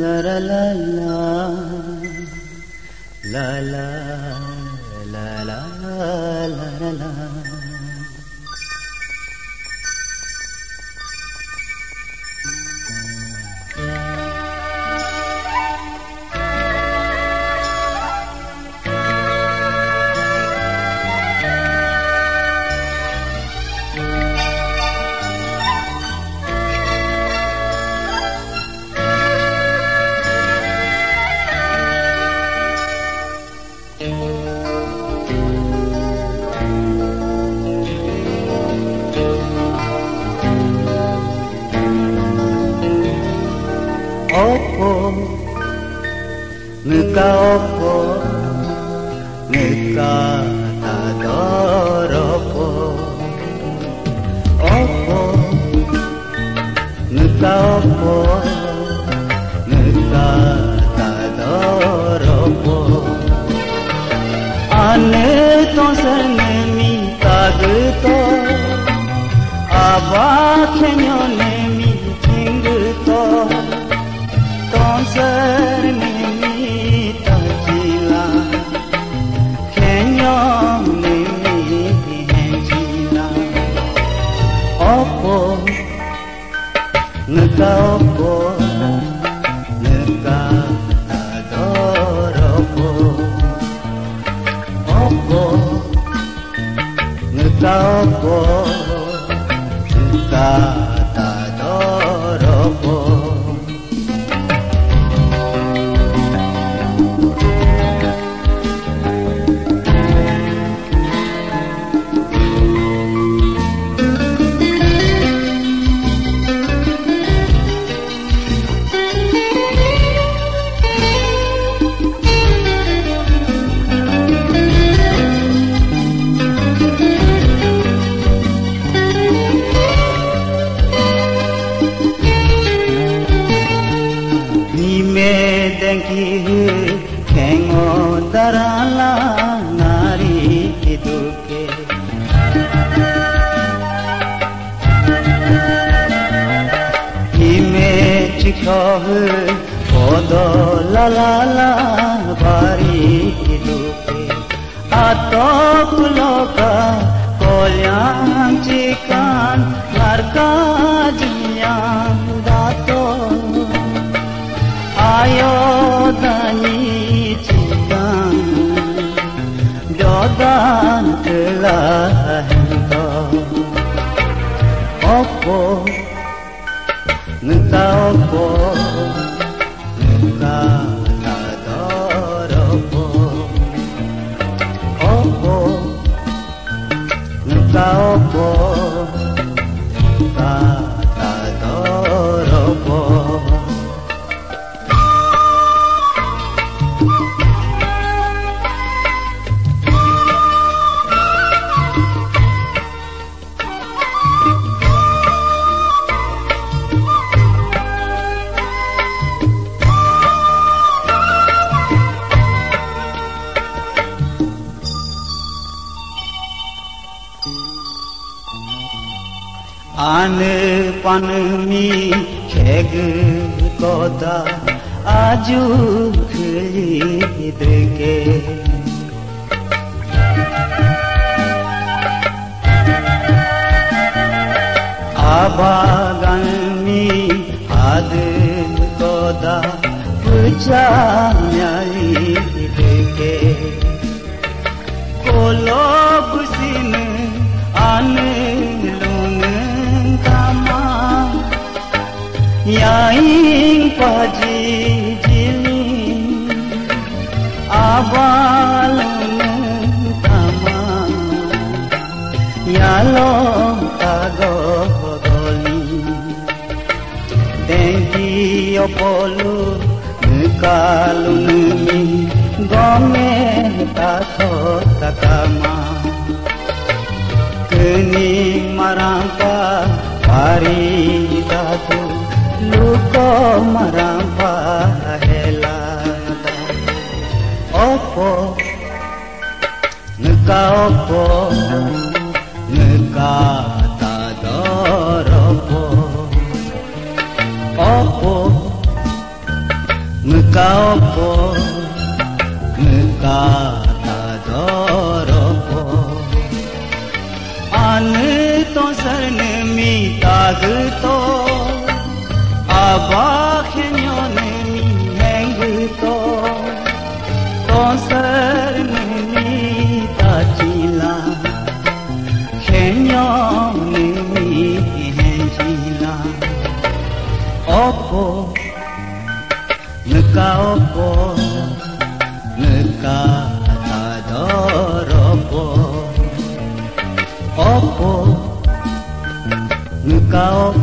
la la la la la la la la la la. Opo, nuka opo, nuka tadoropo. Opo, nuka opo, nuka tadoropo. Ane to sanemi tagto, abakhenyo nemi chingto. Sar nemi tajila, khenyo nemi henjila. Opo, nuka opo, nuka adoropo. Opo, nuka opo, nuka adoropo. Kengo darala nari hiduke Hime chikohu odo la la la bari hiduke Atok loka kolyang chikan larka jinyang dato Ayo dani cikang jodan kelahento Opo nuka opo nuka tadoropo Opo nuka opo nuka tadoropo Ane panmi kheg koda aju khidke abaganmi ad koda puchanyai deke kolob sin ane Yaing paji jili abalung tama Yalong tago goli Dengi opolu nukalunumi Gome tato takama Kening marampa pari datu Luko marampa helada Opo nuka opo nuka tadoropo Opo Ngkaopo ngkata doropo ane to sarne mi tagto abakhenyo ne mi hengto to sarne mi tachila khenyo ne mi hengila opo ngkaopo ngkata doropo opo ngkao